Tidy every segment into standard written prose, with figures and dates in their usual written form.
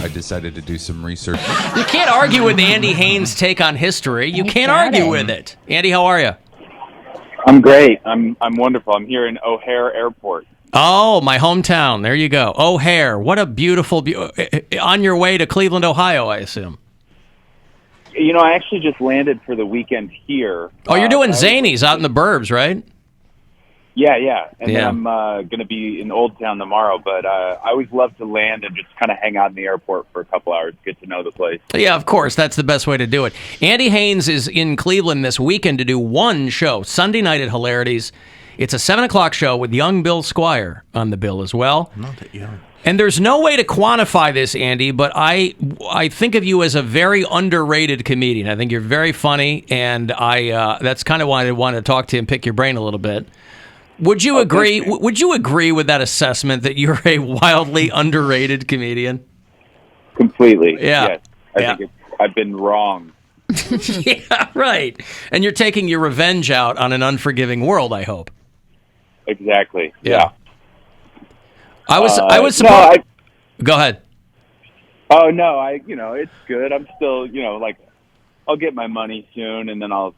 I decided to do some research. You can't argue with Andy Haynes' take on history. You can't argue with it. Andy, how are you? I'm great. I'm wonderful. I'm here in O'Hare Airport. Oh, my hometown. There you go. O'Hare. What a beautiful... on your way to Cleveland, Ohio, I assume. You know, I actually just landed for the weekend here. Oh, you're doing Zanies out in the burbs, right? Yeah. And then I'm going to be in Old Town tomorrow, but I always love to land and just kind of hang out in the airport for a couple hours, get to know the place. Yeah, of course. That's the best way to do it. Andy Haynes is in Cleveland this weekend to do one show, Sunday night at Hilarities. It's a 7 o'clock show with young Bill Squire on the bill as well. Not that young. And there's no way to quantify this, Andy, but I think of you as a very underrated comedian. I think you're very funny, and that's kind of why I wanted to talk to you and pick your brain a little bit. Would you agree? Would you agree with that assessment that you're a wildly underrated comedian? Completely. Yeah. Yes. I think I've been wrong. Yeah, right. And you're taking your revenge out on an unforgiving world, I hope. Exactly. Yeah. I was supposed. Go ahead. Oh no, it's good. I'm still, I'll get my money soon, and then I'll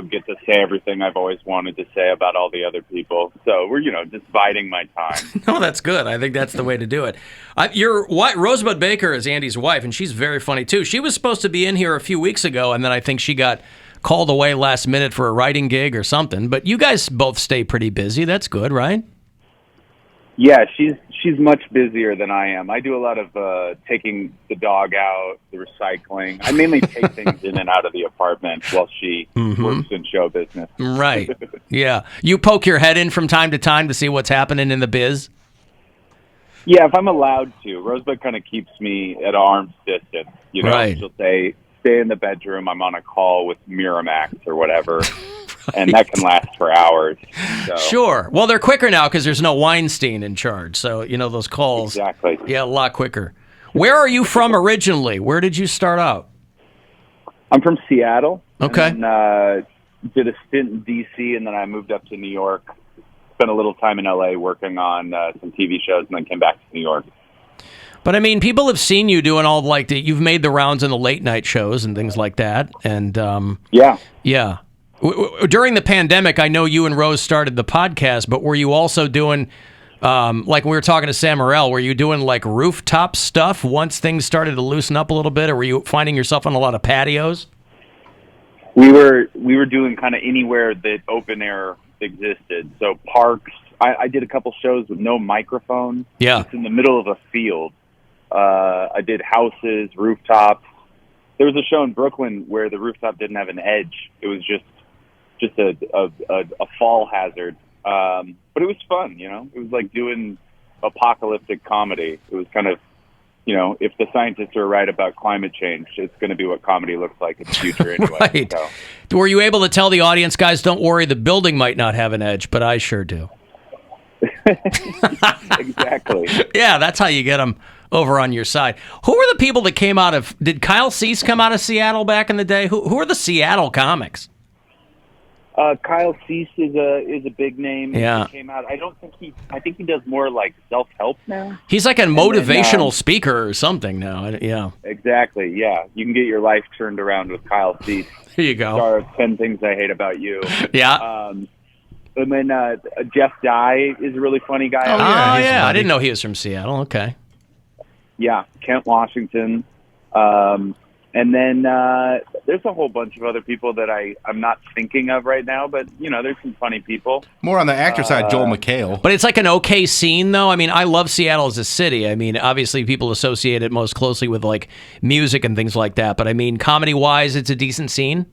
get to say everything I've always wanted to say about all the other people. So we're, just biding my time. No, that's good. I think that's the way to do it. Rosebud Baker is Andy's wife, and she's very funny too. She was supposed to be in here a few weeks ago, and then I think she got called away last minute for a writing gig or something. But you guys both stay pretty busy. That's good, right? Yeah, she's much busier than I am. I do a lot of taking the dog out, the recycling. I mainly take things in and out of the apartment while she works in show business. Right. Yeah. You poke your head in from time to time to see what's happening in the biz? Yeah, if I'm allowed to. Rosebud kind of keeps me at arm's distance. Right. She'll say, stay in the bedroom. I'm on a call with Miramax or whatever. And that can last for hours. So. Sure. Well, they're quicker now because there's no Weinstein in charge. So, those calls. Exactly. Yeah, a lot quicker. Where are you from originally? Where did you start out? I'm from Seattle. Okay. And did a stint in D.C., and then I moved up to New York. Spent a little time in L.A. working on some TV shows, and then came back to New York. But, people have seen you doing all, you've made the rounds in the late-night shows and things like that. And Yeah. Yeah. During the pandemic, I know you and Rose started the podcast, but were you also doing, like we were talking to Sam Morrell, were you doing rooftop stuff once things started to loosen up a little bit, or were you finding yourself on a lot of patios? We were doing kind of anywhere that open air existed. So parks. I did a couple shows with no microphone. Yeah. It's in the middle of a field. I did houses, rooftops. There was a show in Brooklyn where the rooftop didn't have an edge. It was just a fall hazard. But it was fun, It was like doing apocalyptic comedy. It was kind of, if the scientists are right about climate change, it's going to be what comedy looks like in the future anyway. Right. So. Were you able to tell the audience, guys, don't worry, the building might not have an edge, but I sure do. Exactly. Yeah, that's how you get them over on your side. Who were the people that came out of... Did Kyle Cease come out of Seattle back in the day? Who are the Seattle comics? Kyle Cease is a big name. Yeah. He came out. I think he does more self-help now. He's like a motivational speaker or something now. Yeah. Exactly. Yeah. You can get your life turned around with Kyle Cease. There you go. Star of 10 Things I Hate About You. Yeah. And then Jeff Dye is a really funny guy. Oh, yeah. I didn't know he was from Seattle. Okay. Yeah. Kent Washington. And then there's a whole bunch of other people that I'm not thinking of right now, but, there's some funny people. More on the actor side, Joel McHale. But it's like an okay scene, though. I love Seattle as a city. Obviously people associate it most closely with, music and things like that. But, comedy-wise, it's a decent scene?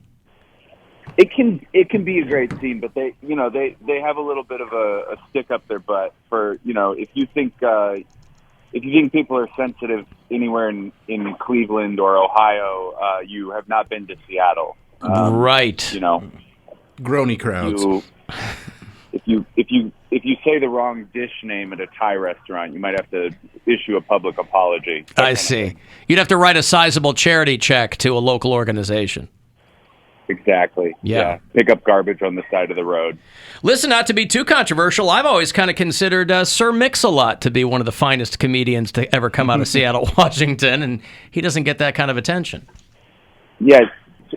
It can be a great scene, but they have a little bit of a stick up their butt for, if you think people are sensitive anywhere in Cleveland or Ohio, you have not been to Seattle. Right. Groany crowds. If you say the wrong dish name at a Thai restaurant, you might have to issue a public apology. I see. You'd have to write a sizable charity check to a local organization. Exactly. Yeah. Pick up garbage on the side of the road. Listen, not to be too controversial, I've always kind of considered Sir Mix-a-Lot to be one of the finest comedians to ever come out of Seattle, Washington, and he doesn't get that kind of attention. Yeah.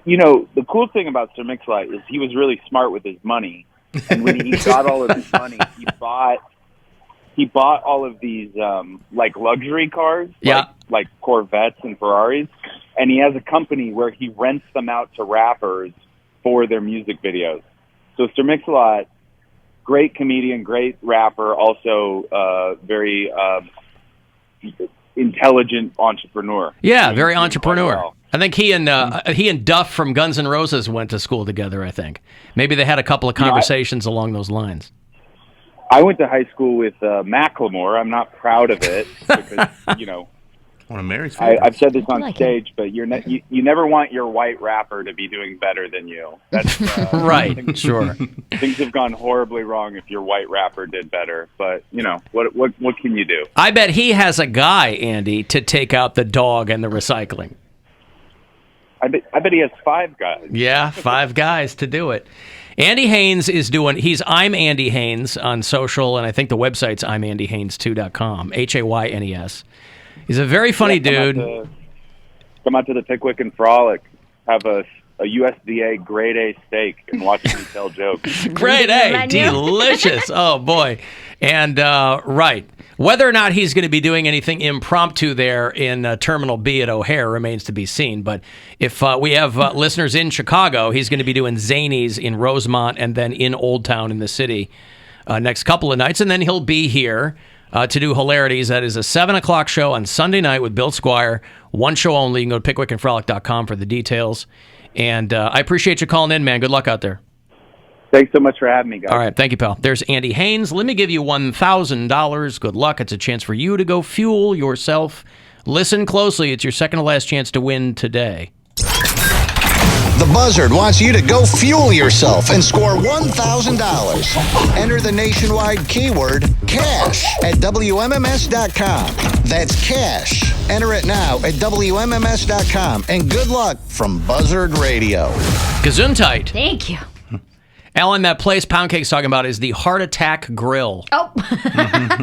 You know, the cool thing about Sir Mix-a-Lot is he was really smart with his money. And when he got all of his money, he bought all of these like luxury cars, like Corvettes and Ferraris, and he has a company where he rents them out to rappers for their music videos. So Sir Mix-a-Lot, great comedian, great rapper, also very intelligent entrepreneur. Yeah, very entrepreneur. Well. I think he and Duff from Guns N' Roses went to school together, I think. Maybe they had a couple of conversations along those lines. I went to high school with Macklemore. I'm not proud of it because, you know, one of Mary's I've said this on stage, but you never want your white rapper to be doing better than you. That's right. Sure. Things have gone horribly wrong if your white rapper did better. But you know what can you do? I bet he has a guy, Andy, to take out the dog and the recycling. I bet he has 5 guys. Yeah, 5 guys to do it. Andy Haynes is he's I'm Andy Haynes on social, and I think the website's I'mAndyHaynes2.com, Haynes. He's a very funny dude. Come out to the Pickwick and Frolic, have a USDA grade A steak, and watch me tell jokes. Grade A, delicious. Oh, boy. And, right. Whether or not he's going to be doing anything impromptu there in Terminal B at O'Hare remains to be seen. But if we have listeners in Chicago, he's going to be doing Zanies in Rosemont and then in Old Town in the city next couple of nights. And then he'll be here to do Hilarities. That is a 7 o'clock show on Sunday night with Bill Squire. One show only. You can go to pickwickandfrolic.com for the details. And I appreciate you calling in, man. Good luck out there. Thanks so much for having me, guys. All right. Thank you, pal. There's Andy Haynes. Let me give you $1,000. Good luck. It's a chance for you to go fuel yourself. Listen closely. It's your second to last chance to win today. The Buzzard wants you to go fuel yourself and score $1,000. Enter the nationwide keyword CASH at WMMS.com. That's CASH. Enter it now at WMMS.com. And good luck from Buzzard Radio. Gesundheit. Thank you. Alan, that place Poundcake's talking about is the Heart Attack Grill. Oh,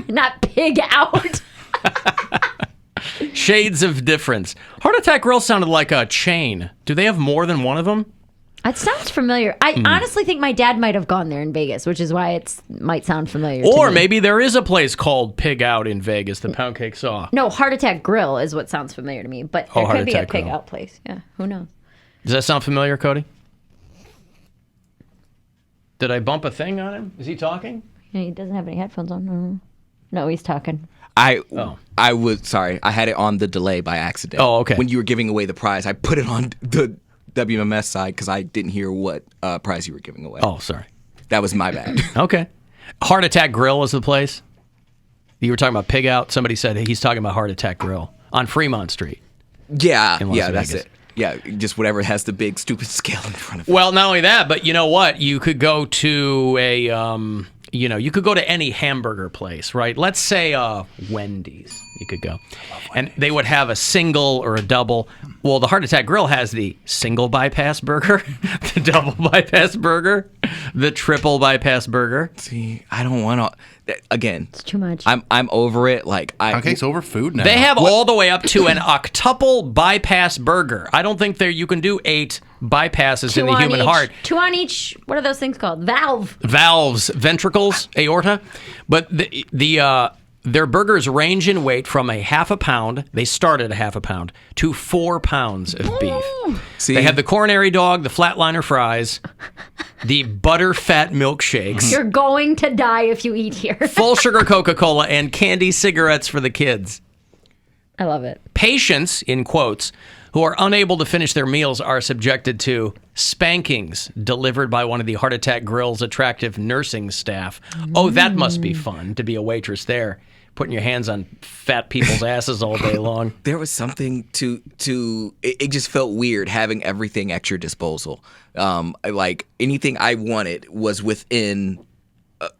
not Pig Out. Shades of difference. Heart Attack Grill sounded like a chain. Do they have more than one of them? It sounds familiar. I honestly think my dad might have gone there in Vegas, which is why it might sound familiar Or to me. maybe there is a place called Pig Out in Vegas that Poundcake saw. No, Heart Attack Grill is what sounds familiar to me, but there could be a Pig Out place. Yeah, who knows? Does that sound familiar, Cody? Did I bump a thing on him? Is he talking? Yeah, he doesn't have any headphones on. No, he's talking. I had it on the delay by accident. Oh, okay. When you were giving away the prize, I put it on the WMMS side because I didn't hear what prize you were giving away. Oh, sorry. That was my bad. Okay. Heart Attack Grill is the place. You were talking about Pig Out. Somebody said he's talking about Heart Attack Grill on Fremont Street. Yeah, in Las that's Vegas. it. Yeah, just whatever has the big stupid scale in front of it. Well, not only that, but you know what? You could go to you could go to any hamburger place, right? Let's say Wendy's. You could go. And they would have a single or a double. Well, the Heart Attack Grill has the single bypass burger, the double bypass burger, the triple bypass burger. See, I don't want to. Again, It's too much. I'm over it. Like Poundcake's over food now. They have all the way up to an octuple bypass burger. I don't think you can do 8 bypasses in the human heart. 2 on each. What are those things called? Valves, ventricles, aorta. But their burgers range in weight from a half a pound. They start at a half a pound to 4 pounds of beef. See? They have the coronary dog, the flatliner fries, the butter fat milkshakes, You're going to die if you eat here. full sugar Coca-Cola, and candy cigarettes for the kids. I love it. Patients, in quotes, who are unable to finish their meals are subjected to spankings delivered by one of the Heart Attack Grill's attractive nursing staff. Oh, that must be fun to be a waitress there, putting your hands on fat people's asses all day long. there was something to it just felt weird having everything at your disposal. Like anything I wanted was within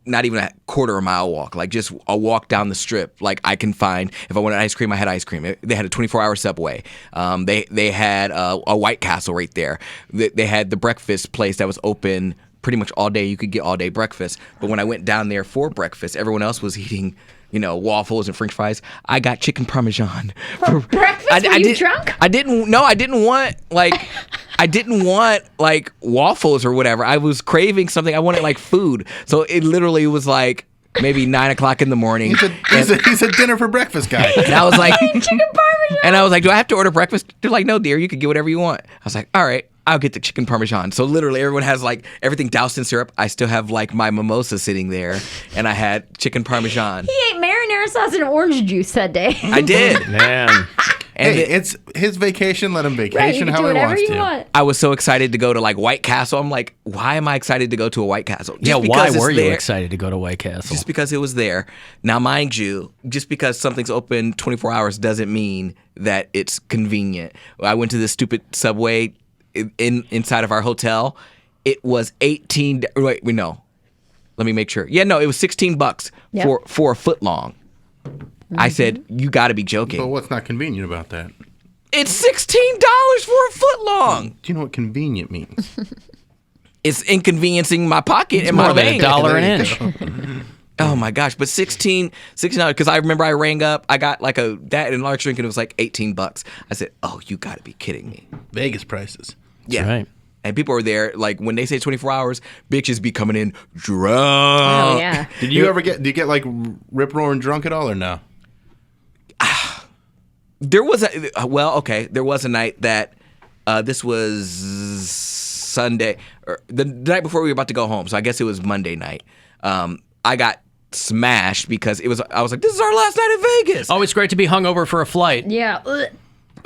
not even a quarter of a mile walk, like just a walk down the strip. Like I can find, if I wanted ice cream, I had ice cream. They had a 24-hour Subway. They had a White Castle right there. They had the breakfast place that was open pretty much all day. You could get all day breakfast. But when I went down there for breakfast, everyone else was eating, waffles and French fries. I got chicken parmesan for breakfast. Were you drunk? I didn't want like waffles or whatever. I was craving something. I wanted like food. So it literally was like maybe 9 o'clock in the morning. He's a dinner for breakfast guy. And I was like, chicken parmesan. And I was like, do I have to order breakfast? They're like, no, dear, you can get whatever you want. I was like, all right, I'll get the chicken parmesan. So literally everyone has like everything doused in syrup. I still have like my mimosa sitting there, and I had chicken parmesan. He ate marinara sauce and orange juice that day. I did. Man. And it's his vacation. Let him vacation how he wants to. Want. I was so excited to go to like White Castle. I'm like, why am I excited to go to a White Castle? Why were you excited to go to White Castle? Just because it was there. Now, mind you, just because something's open 24 hours doesn't mean that it's convenient. I went to this stupid Subway inside of our hotel. It was $18. Wait, no. Let me make sure. Yeah, no, it was $16 for a foot long. I said, you got to be joking. But what's not convenient about that? It's $16 for a foot long. Do you know what convenient means? It's inconveniencing my pocket and more my than bank. $1 an inch. Oh my gosh! But $16 because I remember I rang up. I got like that and large drink, and it was like $18. I said, "Oh, you got to be kidding me!" Vegas prices. Yeah. Right. And people are there, like when they say 24 hours, bitches be coming in drunk. Oh yeah. Do you get like rip roaring drunk at all or no? There was there was a night that this was Sunday, or the night before we were about to go home. So I guess it was Monday night. I got smashed because I was like, this is our last night in Vegas. Always great to be hungover for a flight. Yeah.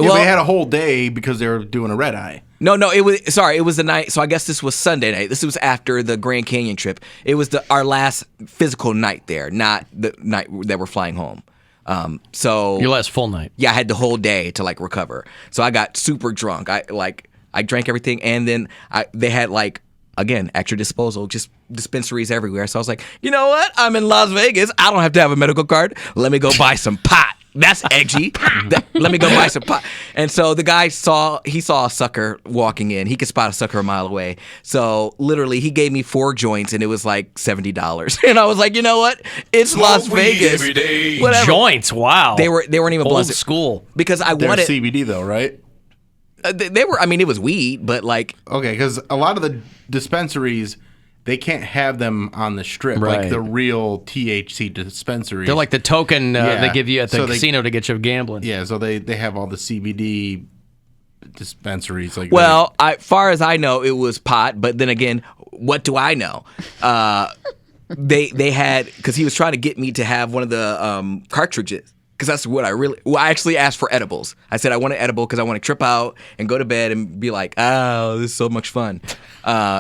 Yeah, they had a whole day because they were doing a red eye. No, it was the night. So I guess this was Sunday night. This was after the Grand Canyon trip. It was our last physical night there, not the night that we're flying home. So Your last full night. Yeah, I had the whole day to like recover. So I got super drunk. I drank everything, and then they had like, again, extra disposal, just dispensaries everywhere. So I was like, you know what? I'm in Las Vegas. I don't have to have a medical card. Let me go buy some pot. That's edgy. Let me go buy some pot. And so the guy saw a sucker walking in. He could spot a sucker a mile away. So literally, he gave me 4 joints, and it was like $70. And I was like, you know what? It's Las Vegas. Whatever. Joints. Wow. They weren't even old blunted. school. Because I They're wanted CBD though, right? They were. I mean, it was weed, but like okay, because a lot of the dispensaries, they can't have them on the strip, Right. like the real THC dispensaries. They're like the token they give you at the So casino to get you gambling. Yeah, so they have all the CBD dispensaries. Like well, far as I know, it was pot. But then again, what do I know? They had, because he was trying to get me to have one of the cartridges. Because that's what I actually asked for edibles. I said I want an edible because I want to trip out and go to bed and be like, oh, this is so much fun.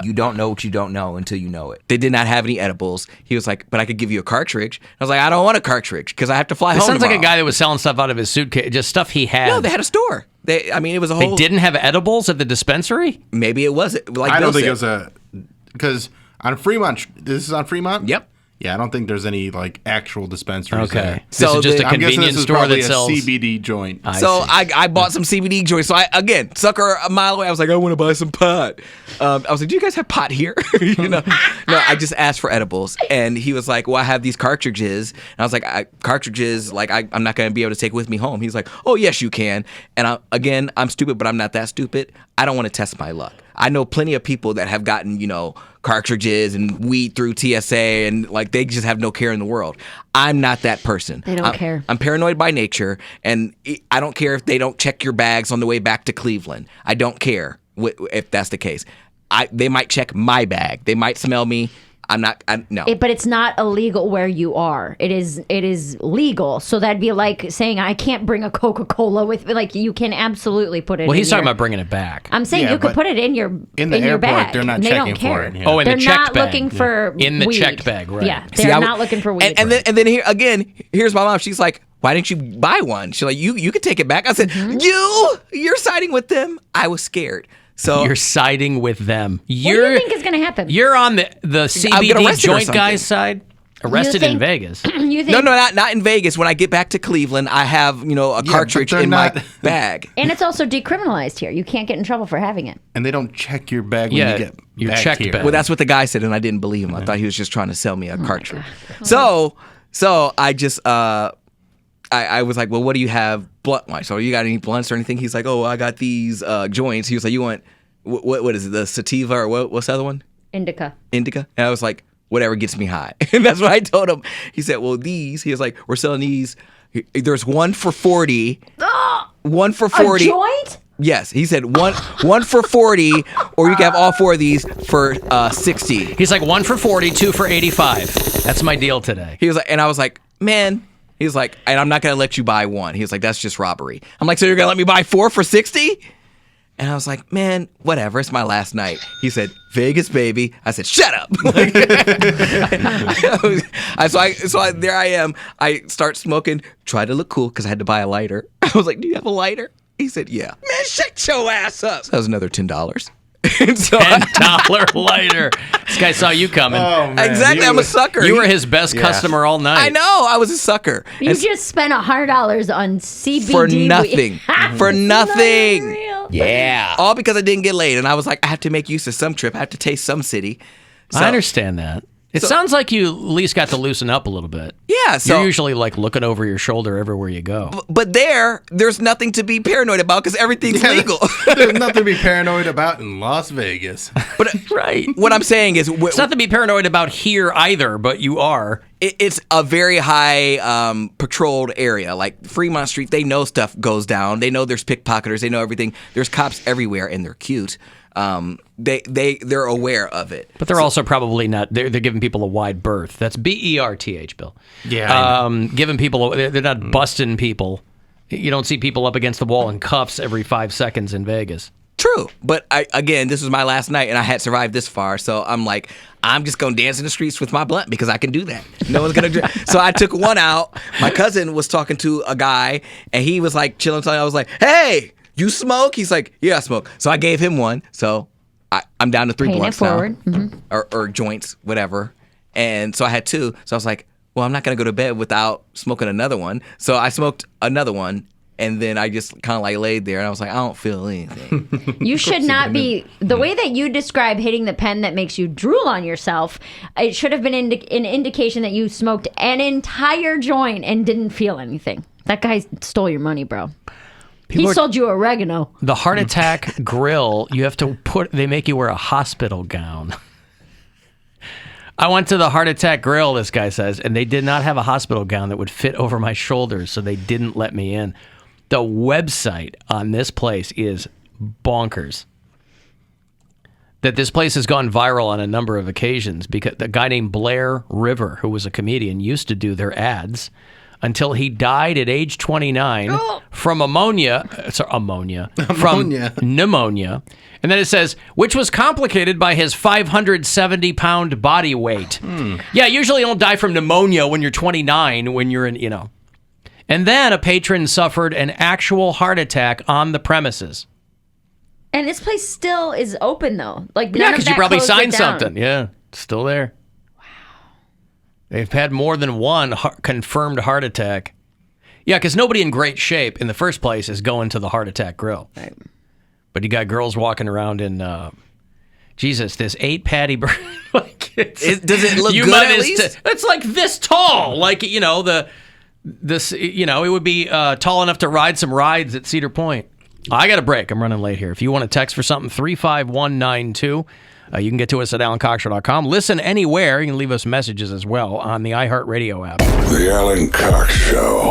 You don't know what you don't know until you know it. They did not have any edibles. He was like, but I could give you a cartridge. I was like, I don't want a cartridge because I have to fly home Sounds tomorrow. like a guy that was selling stuff out of his suitcase, just stuff he had. No, they had a store. It was a whole. They didn't have edibles at the dispensary? Maybe it wasn't. Like I don't Bill think said. it was because on Fremont. This is on Fremont. Yep. Yeah, I don't think there's any like actual dispensaries. Okay. There. This is just a I'm guessing convenience this is store probably that sells a CBD joint. So see. I bought some CBD joints. So again, sucker a mile away. I was like, I want to buy some pot. I was like, do you guys have pot here? No, I just asked for edibles, and he was like, well, I have these cartridges. And I was like, cartridges, like I'm not going to be able to take with me home. He's like, oh yes, you can. And I'm stupid, but I'm not that stupid. I don't want to test my luck. I know plenty of people that have gotten, cartridges and weed through TSA, and like they just have no care in the world. I'm not that person. They don't care. I'm paranoid by nature, and I don't care if they don't check your bags on the way back to Cleveland. I don't care if that's the case. They might check my bag. They might smell me. No. But it's not illegal where you are. It is legal. So that'd be like saying I can't bring a Coca-Cola with me. Like you can absolutely put it. Well, he's in talking your, about bringing it back. I'm saying Yeah, you could but put it in your in the your airport, bag. they're not And they checking don't care. for it. Yeah. Oh, in They're the checked not bag. looking for In the weed. checked bag, right. Yeah, they're not looking for weed. And then here again, here's my mom. She's like, why didn't you buy one? She's like, you could take it back. I said, you're siding with them. I was scared. So Oh. You're siding with them. What do you think is going to happen? You're on the I'll get CBD arrested or joint something. guy's side. Arrested in think- Vegas. You think? no, not in Vegas. When I get back to Cleveland, I have a cartridge they're in not- my bag. And it's also decriminalized here. You can't get in trouble for having it. And they don't check your bag when Yeah, you get your back checked here. bag. Well, that's what the guy said, and I didn't believe him. I thought he was just trying to sell me a Oh cartridge. So I just I was like, well, what do you have blunt wise? So you got any blunts or anything? He's like, oh, I got these joints. He was like, you want what is it? The sativa or what's the other one? Indica. Indica. And I was like, whatever gets me high. And that's what I told him. He said, well, he was like, we're selling these. There's one for 40. One for 40. A joint? Yes. He said one for 40, or you can have all four of these for 60. He's like 1 for 40, 2 for 85. That's my deal today. He was like, and I was like, man. He was like, and I'm not going to let you buy one. He was like, that's just robbery. I'm like, so you're going to let me buy 4 for 60? And I was like, man, whatever. It's my last night. He said, Vegas, baby. I said, shut up. So there I am. I start smoking, try to look cool because I had to buy a lighter. I was like, do you have a lighter? He said, yeah. Man, shut your ass up. So that was another $10. And so $10 lighter. This guy saw you coming. Oh, man. exactly. I'm a sucker. You were his best customer all night. I know. I was a sucker. You And just spent $100 on CBD. for nothing. For nothing. Real. Yeah. All because I didn't get laid. And I was like, I have to make use of some trip. I have to taste some city. So, I understand that. It sounds like you at least got to loosen up a little bit. Yeah. So, You're usually like looking over your shoulder everywhere you go. but there's nothing to be paranoid about because everything's legal. There's nothing to be paranoid about in Las Vegas. But Right. what I'm saying is, It's not to be paranoid about here either, but you are. it's a very high patrolled area. Like Fremont Street, they know stuff goes down. They know there's pickpocketers. They know everything. There's cops everywhere, and they're cute. They're aware of it. But they're also probably not. They're giving people a wide berth. That's BERTH, Bill. Yeah, Giving people. They're not busting people. You don't see people up against the wall in cuffs every 5 seconds in Vegas. True, but again, this was my last night, and I had survived this far, so I'm like, I'm just gonna dance in the streets with my blunt because I can do that. No one's gonna. So I took one out. My cousin was talking to a guy, and he was like chilling. I was like, "Hey, you smoke?" He's like, "Yeah, I smoke." So I gave him one. So I'm down to 3 Paying it blunts now, forward. Mm-hmm. or joints, whatever. And so I had 2. So I was like, well, I'm not gonna go to bed without smoking another one. So I smoked another one. And then I just kind of like laid there, and I was like, I don't feel anything. You should not be the way that you describe hitting the pen that makes you drool on yourself. It should have been an indication that you smoked an entire joint and didn't feel anything. That guy stole your money, bro. He sold you oregano. The heart attack grill. You have to put. They make you wear a hospital gown. I went to the heart attack grill. This guy says, and they did not have a hospital gown that would fit over my shoulders, so they didn't let me in. The website on this place is bonkers. That this place has gone viral on a number of occasions because a guy named Blair River, who was a comedian, used to do their ads until he died at age 29 from pneumonia. And then it says, which was complicated by his 570-pound body weight. Yeah, usually you don't die from pneumonia when you're 29, when you're in, And then a patron suffered an actual heart attack on the premises. And this place still is open, though. Like, none Yeah, of because that you probably closed it signed down. something. Yeah, it's still there. Wow. They've had more than one confirmed heart attack. Yeah, because nobody in great shape in the first place is going to the heart attack grill. Right. But you got girls walking around in, Jesus, this 8 patty burger. Does it look good at least? It's like this tall. Like, it would be tall enough to ride some rides at Cedar Point. I got a break. I'm running late here. If you want to text for something, 35192. You can get to us at alancoxshow.com. Listen anywhere. You can leave us messages as well on the iHeartRadio app. The Alan Cox Show.